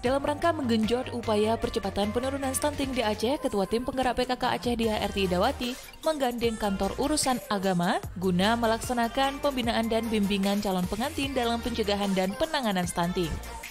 Dalam rangka menggenjot upaya percepatan penurunan stunting di Aceh, Ketua Tim Penggerak PKK Aceh Diah Erti Idawati menggandeng kantor urusan agama guna melaksanakan pembinaan dan bimbingan calon pengantin dalam pencegahan dan penanganan stunting.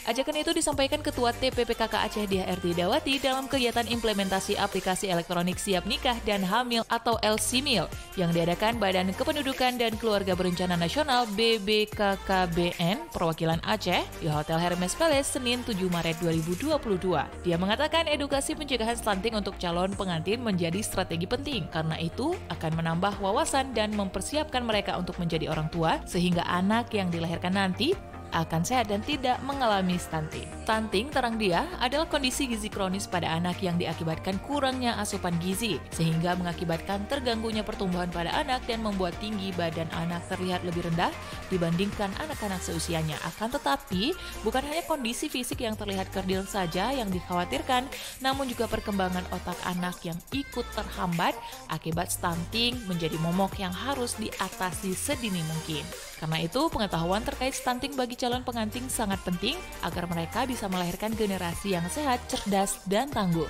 Ajakan itu disampaikan Ketua TPPKK Aceh Diah Erti Idawati dalam kegiatan implementasi aplikasi elektronik siap nikah dan hamil atau LCMIL yang diadakan Badan Kependudukan dan Keluarga Berencana Nasional BBKKBN Perwakilan Aceh di Hotel Hermes Palace Senin 7 Maret 2022. Dia mengatakan edukasi pencegahan stunting untuk calon pengantin menjadi strategi penting karena itu akan menambah wawasan dan mempersiapkan mereka untuk menjadi orang tua sehingga anak yang dilahirkan nanti akan sehat dan tidak mengalami stunting. Stunting, terang dia, adalah kondisi gizi kronis pada anak yang diakibatkan kurangnya asupan gizi, sehingga mengakibatkan terganggunya pertumbuhan pada anak dan membuat tinggi badan anak terlihat lebih rendah dibandingkan anak-anak seusianya. Akan tetapi, bukan hanya kondisi fisik yang terlihat kerdil saja yang dikhawatirkan, namun juga perkembangan otak anak yang ikut terhambat akibat stunting menjadi momok yang harus diatasi sedini mungkin. Karena itu, pengetahuan terkait stunting bagi calon pengantin sangat penting agar mereka bisa melahirkan generasi yang sehat, cerdas, dan tangguh.